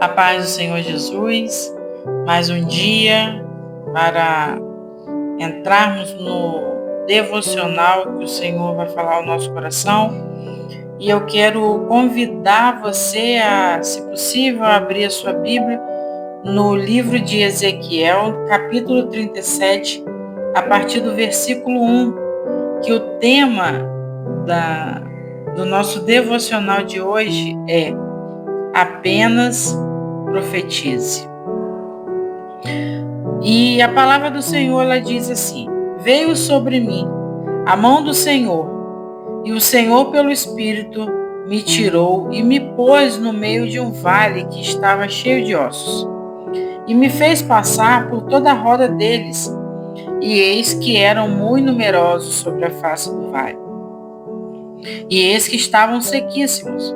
A paz do Senhor Jesus, mais um dia para entrarmos no devocional que o Senhor vai falar ao nosso coração. E eu quero convidar você a, se possível, abrir a sua Bíblia no livro de Ezequiel, capítulo 37, a partir do versículo 1, que o tema do nosso devocional de hoje é apenas profetize. E a palavra do Senhor, ela diz assim: veio sobre mim a mão do Senhor, e o Senhor pelo Espírito me tirou e me pôs no meio de um vale que estava cheio de ossos, e me fez passar por toda a roda deles, e eis que eram muito numerosos sobre a face do vale, e eis que estavam sequíssimos.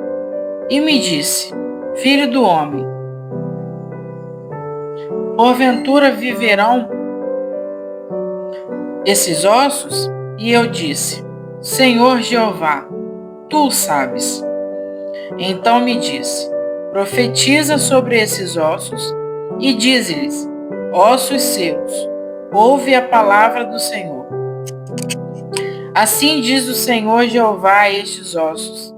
E me disse: filho do homem, porventura viverão esses ossos? E eu disse: Senhor Jeová, tu sabes. Então me disse: profetiza sobre esses ossos e dize-lhes: ossos seus, ouve a palavra do Senhor. Assim diz o Senhor Jeová a estes ossos: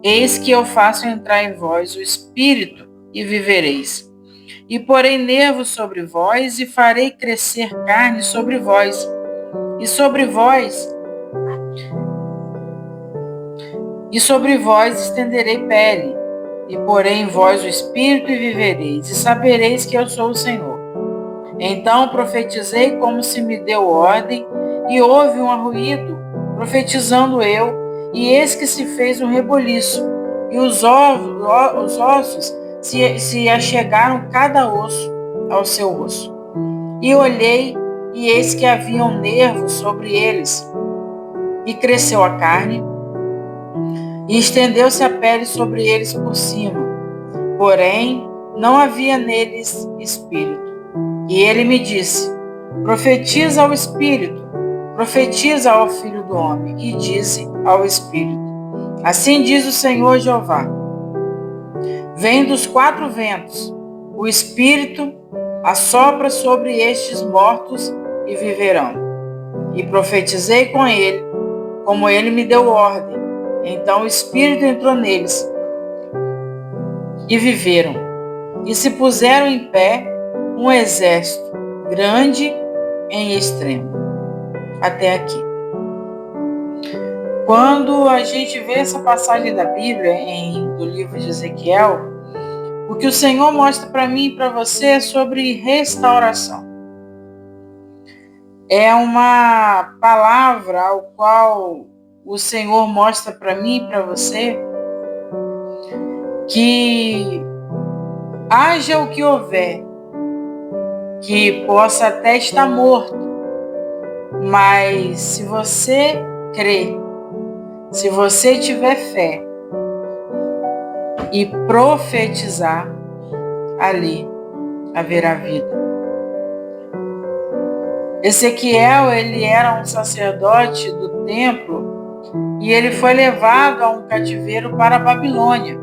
eis que eu faço entrar em vós o espírito e vivereis. E porei nervos sobre vós e farei crescer carne sobre vós. E sobre vós estenderei pele, e porei em vós o espírito e vivereis, e sabereis que eu sou o Senhor. Então profetizei como se me deu ordem, e houve um arruído, profetizando eu, e eis que se fez um reboliço, e os ossos se achegaram cada osso ao seu osso. E olhei, e eis que haviam nervos sobre eles, e cresceu a carne, e estendeu-se a pele sobre eles por cima, porém não havia neles espírito. E ele me disse: profetiza ao espírito, profetiza ao filho do homem, e dize ao espírito: assim diz o Senhor Jeová: vem dos quatro ventos, o espírito assopra sobre estes mortos e viverão. E profetizei com ele, como ele me deu ordem. Então o espírito entrou neles e viveram. E se puseram em pé um exército grande em extremo. Até aqui. Quando a gente vê essa passagem da Bíblia, do livro de Ezequiel, o que o Senhor mostra para mim e para você é sobre restauração. É uma palavra ao qual o Senhor mostra para mim e para você que haja o que houver, que possa até estar morto, mas se você crer, se você tiver fé e profetizar, ali haverá vida. Ezequiel, ele era um sacerdote do templo e ele foi levado a um cativeiro para a Babilônia.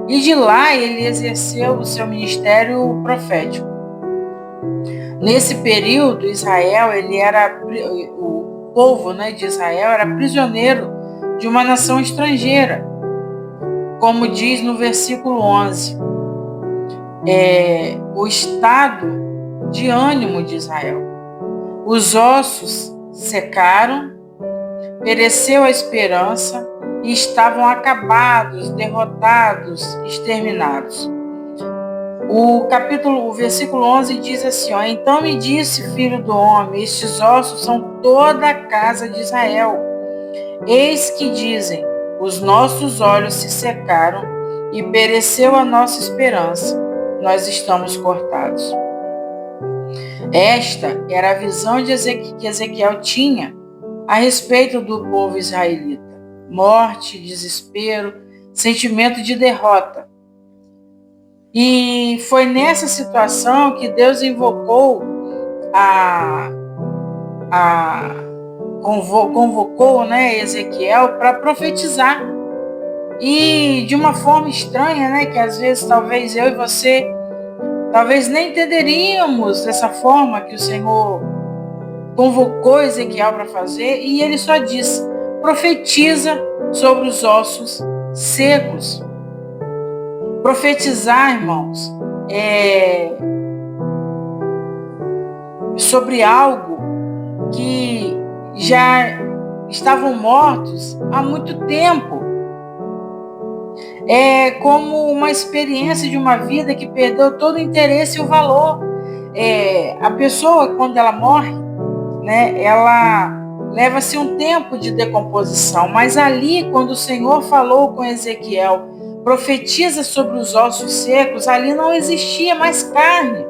E de lá ele exerceu o seu ministério profético. Nesse período, o povo de Israel era prisioneiro de uma nação estrangeira, como diz no versículo 11. O estado de ânimo de Israel. Os ossos secaram, pereceu a esperança e estavam acabados, derrotados, exterminados. O versículo 11 diz assim: então me disse, filho do homem, estes ossos são toda a casa de Israel. Eis que dizem: os nossos olhos se secaram e pereceu a nossa esperança. Nós estamos cortados. Esta era a visão que Ezequiel tinha a respeito do povo israelita. Morte, desespero, sentimento de derrota. E foi nessa situação que Deus invocou convocou Ezequiel para profetizar. e de uma forma estranha, né? Que às vezes talvez eu e você talvez nem entenderíamos dessa forma que o Senhor convocou Ezequiel para fazer, e ele só diz: profetiza sobre os ossos secos. Profetizar, irmãos, sobre algo que já estavam mortos há muito tempo. É como uma experiência de uma vida que perdeu todo o interesse e o valor. A pessoa, quando ela morre, né, ela leva-se um tempo de decomposição, mas ali, quando o Senhor falou com Ezequiel, profetiza sobre os ossos secos, ali não existia mais carne,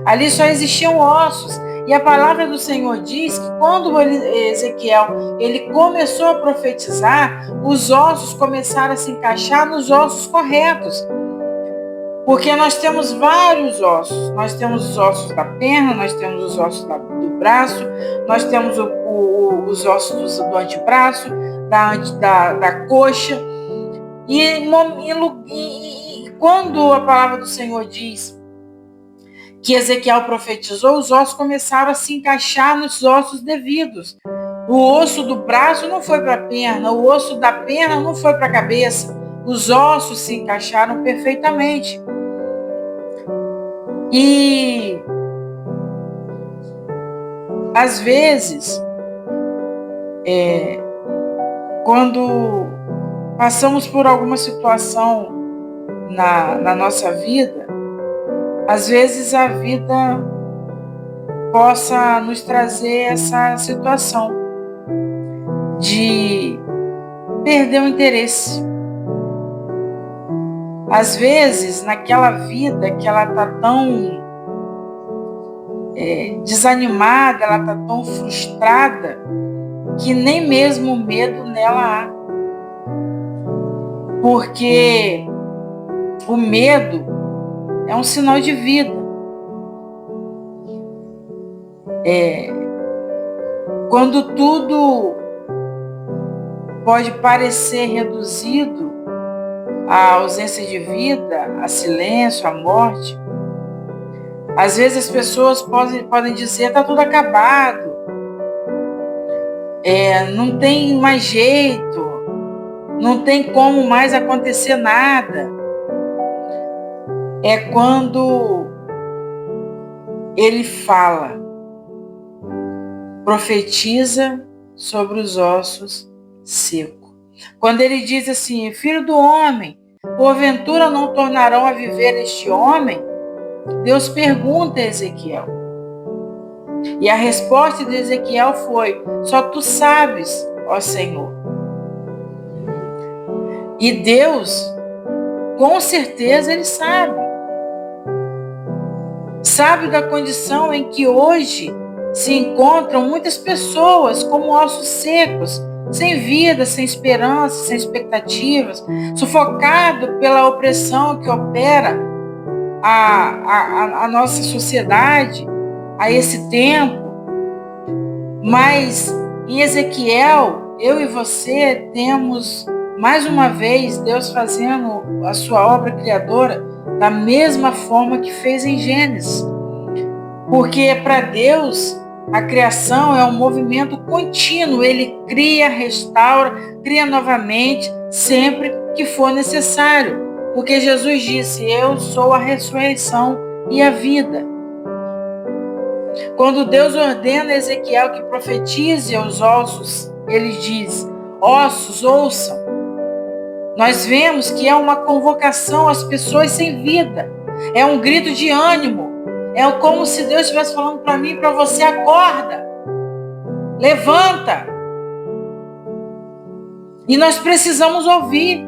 ali só existiam ossos. E a palavra do Senhor diz que quando Ezequiel ele começou a profetizar, os ossos começaram a se encaixar nos ossos corretos. Porque nós temos vários ossos. Nós temos os ossos da perna, nós temos os ossos do braço, nós temos os ossos do antebraço, da coxa. E quando a palavra do Senhor diz que Ezequiel profetizou, os ossos começaram a se encaixar nos ossos devidos. O osso do braço não foi para a perna, o osso da perna não foi para a cabeça. Os ossos se encaixaram perfeitamente. E às vezes, quando passamos por alguma situação na nossa vida, às vezes a vida possa nos trazer essa situação de perder o interesse. Às vezes, naquela vida que ela está tão desanimada, ela está tão frustrada, que nem mesmo o medo nela há. Porque o medo é um sinal de vida. Quando tudo pode parecer reduzido à ausência de vida, a silêncio, a morte, às vezes as pessoas podem dizer: está tudo acabado, não tem mais jeito, não tem como mais acontecer nada. É quando ele fala, profetiza sobre os ossos secos. Quando ele diz assim: filho do homem, porventura não tornarão a viver este homem? Deus pergunta a Ezequiel. E a resposta de Ezequiel foi: só tu sabes, ó Senhor. E Deus, com certeza, ele sabe. Sabe da condição em que hoje se encontram muitas pessoas como ossos secos, sem vida, sem esperança, sem expectativas, sufocado pela opressão que opera a nossa sociedade a esse tempo. Mas em Ezequiel, eu e você temos mais uma vez Deus fazendo a sua obra criadora da mesma forma que fez em Gênesis. Porque para Deus a criação é um movimento contínuo. Ele cria, restaura, cria novamente, sempre que for necessário. Porque Jesus disse: eu sou a ressurreição e a vida. Quando Deus ordena a Ezequiel que profetize aos ossos, ele diz: ossos, ouçam. Nós vemos que é uma convocação às pessoas sem vida. É um grito de ânimo. É como se Deus estivesse falando para mim e para você: acorda, levanta. E nós precisamos ouvir.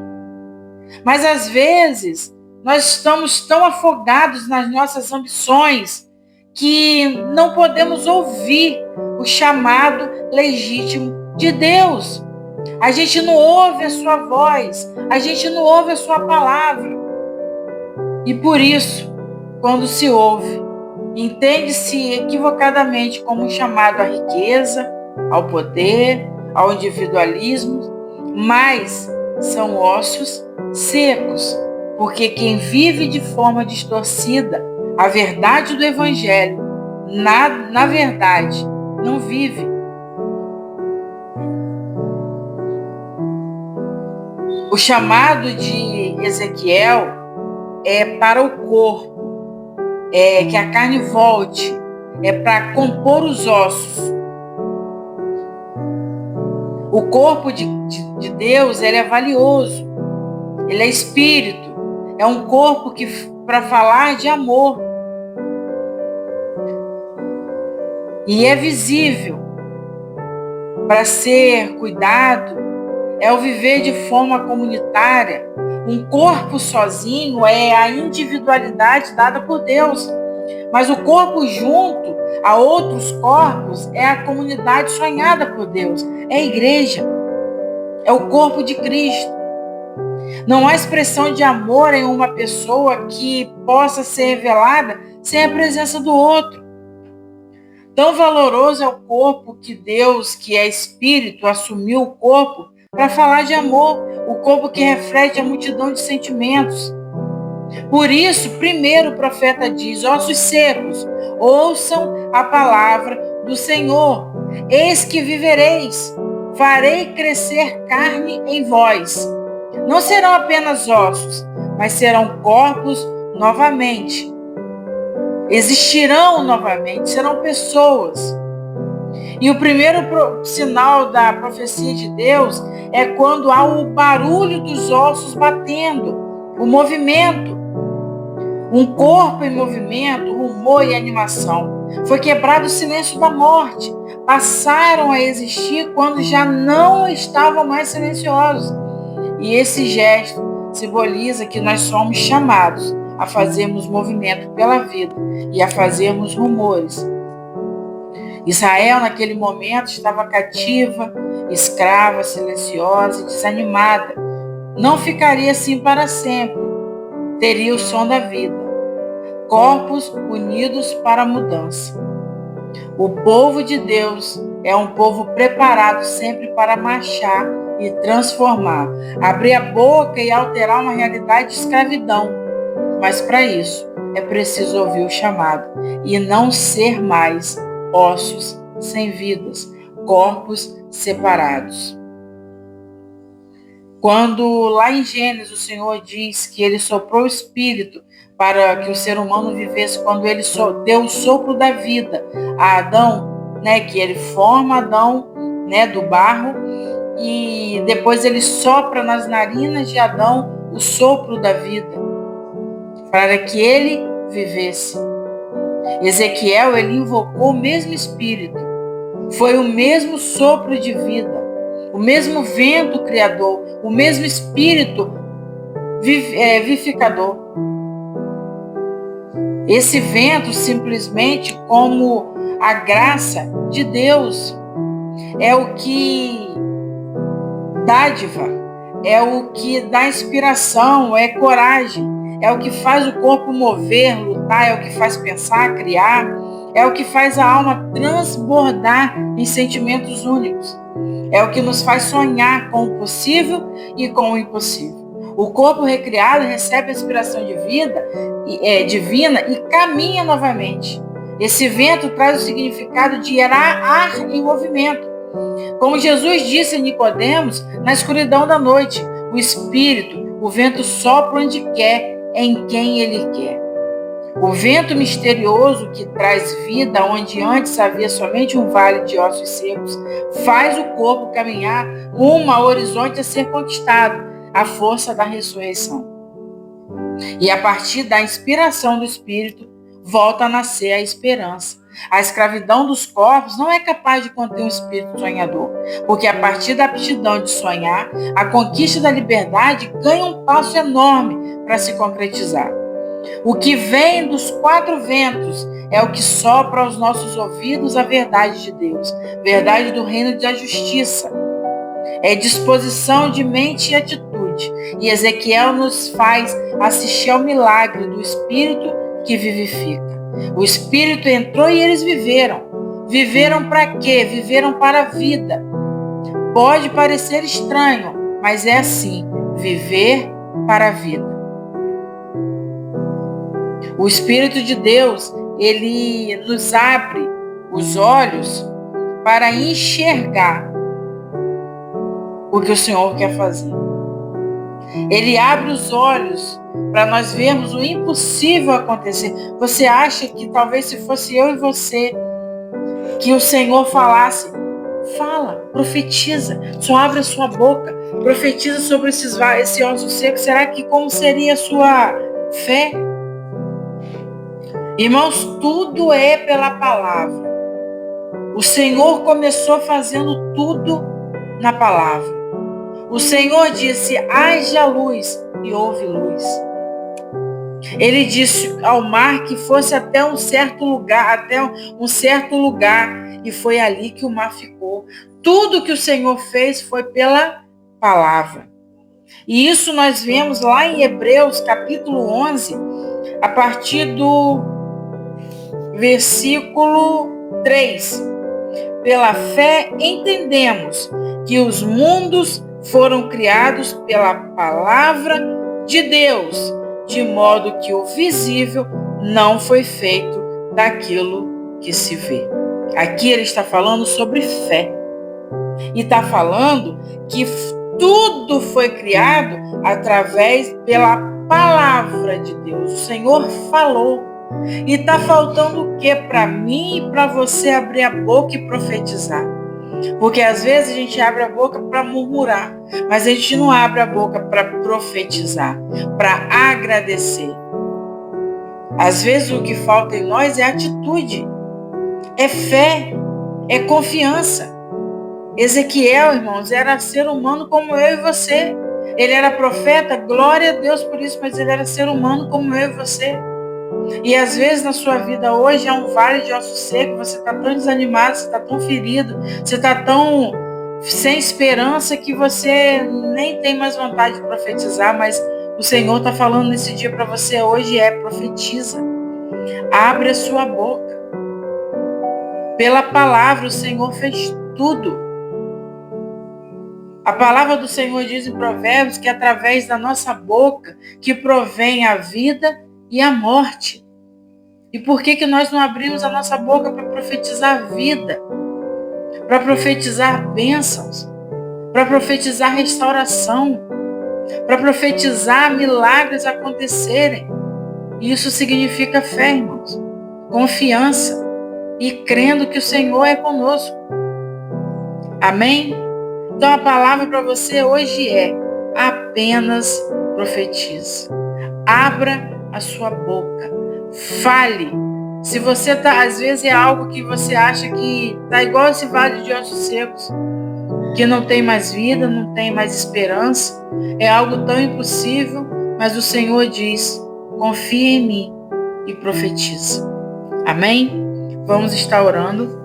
Mas às vezes nós estamos tão afogados nas nossas ambições que não podemos ouvir o chamado legítimo de Deus. A gente não ouve a sua voz, a gente não ouve a sua palavra. E por isso, quando se ouve, entende-se equivocadamente como um chamado à riqueza, ao poder, ao individualismo, mas são ossos secos, porque quem vive de forma distorcida a verdade do Evangelho, na verdade, não vive. O chamado de Ezequiel é para o corpo, que a carne volte, é para compor os ossos. O corpo de Deus, ele é valioso, ele é espírito, é um corpo que para falar de amor. E é visível, para ser cuidado, é o viver de forma comunitária. Um corpo sozinho é a individualidade dada por Deus, mas o corpo junto a outros corpos é a comunidade sonhada por Deus, é a igreja, é o corpo de Cristo. Não há expressão de amor em uma pessoa que possa ser revelada sem a presença do outro. Tão valoroso é o corpo que Deus, que é Espírito, assumiu o corpo para falar de amor, o corpo que reflete a multidão de sentimentos. Por isso, primeiro o profeta diz: ossos secos, ouçam a palavra do Senhor. Eis que vivereis, farei crescer carne em vós. Não serão apenas ossos, mas serão corpos novamente. Existirão novamente, serão pessoas. E o primeiro sinal da profecia de Deus é quando há o barulho dos ossos batendo, o movimento. Um corpo em movimento, rumor e animação. Foi quebrado o silêncio da morte. Passaram a existir quando já não estavam mais silenciosos. E esse gesto simboliza que nós somos chamados a fazermos movimento pela vida e a fazermos rumores. Israel, naquele momento, estava cativa, escrava, silenciosa e desanimada. Não ficaria assim para sempre. Teria o som da vida. Corpos unidos para a mudança. O povo de Deus é um povo preparado sempre para marchar e transformar, abrir a boca e alterar uma realidade de escravidão. Mas para isso é preciso ouvir o chamado e não ser mais ossos sem vidas, corpos separados. Quando lá em Gênesis o Senhor diz que ele soprou o Espírito para que o ser humano vivesse, quando ele deu o sopro da vida a Adão, que ele forma Adão, do barro, e depois ele sopra nas narinas de Adão o sopro da vida, para que ele vivesse. Ezequiel, ele invocou o mesmo Espírito, foi o mesmo sopro de vida, o mesmo vento criador, o mesmo Espírito vivificador. Esse vento, simplesmente como a graça de Deus, é o que dádiva, é o que dá inspiração, é coragem, é o que faz o corpo mover, lutar, é o que faz pensar, criar, é o que faz a alma transbordar em sentimentos únicos, é o que nos faz sonhar com o possível e com o impossível. O corpo recriado recebe a inspiração de vida, divina e caminha novamente. Esse vento traz o significado de ar em movimento. Como Jesus disse a Nicodemos, na escuridão da noite, o Espírito, o vento sopra onde quer, em quem ele quer. O vento misterioso que traz vida onde antes havia somente um vale de ossos secos, faz o corpo caminhar rumo ao horizonte a ser conquistado, a força da ressurreição. E a partir da inspiração do Espírito, volta a nascer a esperança. A escravidão dos corpos não é capaz de conter um espírito sonhador, porque a partir da aptidão de sonhar, a conquista da liberdade ganha um passo enorme para se concretizar. O que vem dos quatro ventos é o que sopra aos nossos ouvidos a verdade de Deus, verdade do reino da justiça. É disposição de mente e atitude. E Ezequiel nos faz assistir ao milagre do Espírito que vivifica. O Espírito entrou e eles viveram. Viveram para quê? Viveram para a vida. Pode parecer estranho, mas é assim, viver para a vida. O Espírito de Deus, ele nos abre os olhos para enxergar o que o Senhor quer fazer. Ele abre os olhos para nós vermos o impossível acontecer. Você acha que talvez se fosse eu e você, que o Senhor falasse, fala, profetiza, só abre a sua boca, profetiza sobre esse osso seco, será que como seria a sua fé? Irmãos, tudo é pela palavra. O Senhor começou fazendo tudo na palavra. O Senhor disse, haja luz, e houve luz. Ele disse ao mar que fosse até um certo lugar, e foi ali que o mar ficou. Tudo que o Senhor fez foi pela palavra. E isso nós vemos lá em Hebreus, capítulo 11, a partir do versículo 3. Pela fé entendemos que os mundos foram criados pela palavra de Deus, de modo que o visível não foi feito daquilo que se vê. Aqui ele está falando sobre fé. E está falando que tudo foi criado pela palavra de Deus. O Senhor falou. E está faltando o que para mim e para você abrir a boca e profetizar? Porque às vezes a gente abre a boca para murmurar, mas a gente não abre a boca para profetizar, para agradecer. Às vezes o que falta em nós é atitude, é fé, é confiança. Ezequiel, irmãos, era ser humano como eu e você. Ele era profeta, glória a Deus por isso, mas ele era ser humano como eu e você. E às vezes na sua vida hoje é um vale de ossos secos, você está tão desanimado, você está tão ferido, você está tão sem esperança que você nem tem mais vontade de profetizar, mas o Senhor está falando nesse dia para você hoje, profetiza. Abre a sua boca. Pela palavra o Senhor fez tudo. A palavra do Senhor diz em Provérbios que é através da nossa boca que provém a vida e a morte. E por que nós não abrimos a nossa boca para profetizar a vida? Para profetizar bênçãos? Para profetizar restauração? Para profetizar milagres acontecerem? Isso significa fé, irmãos. Confiança. E crendo que o Senhor é conosco. Amém? Então a palavra para você hoje é apenas profetize. Abra a sua boca. Fale. Se você às vezes é algo que você acha que está igual esse vale de ossos secos, que não tem mais vida, não tem mais esperança, é algo tão impossível, mas o Senhor diz, confia em mim e profetiza. Amém? Vamos estar orando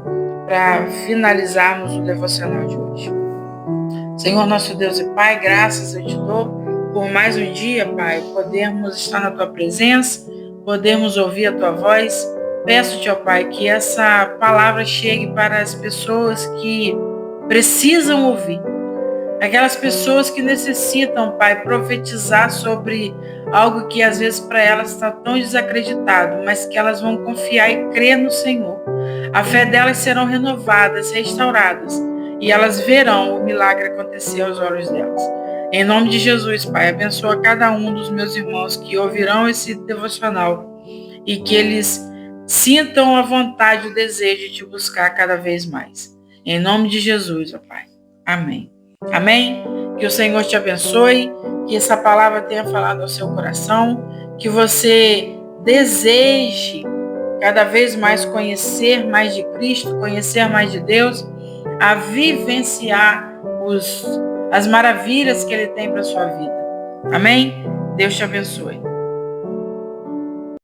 para finalizarmos o devocional de hoje. Senhor, nosso Deus e Pai, graças eu te dou por mais um dia, Pai, podermos estar na Tua presença, podermos ouvir a Tua voz. Peço-te, ó Pai, que essa palavra chegue para as pessoas que precisam ouvir. Aquelas pessoas que necessitam, Pai, profetizar sobre algo que às vezes para elas está tão desacreditado, mas que elas vão confiar e crer no Senhor. A fé delas serão renovadas, restauradas, e elas verão o milagre acontecer aos olhos delas. Em nome de Jesus, Pai, abençoa cada um dos meus irmãos que ouvirão esse devocional e que eles sintam a vontade, o desejo de te buscar cada vez mais. Em nome de Jesus, ó Pai. Amém. Amém? Que o Senhor te abençoe, que essa palavra tenha falado ao seu coração, que você deseje cada vez mais conhecer mais de Cristo, conhecer mais de Deus, a vivenciar as maravilhas que Ele tem para a sua vida. Amém? Deus te abençoe.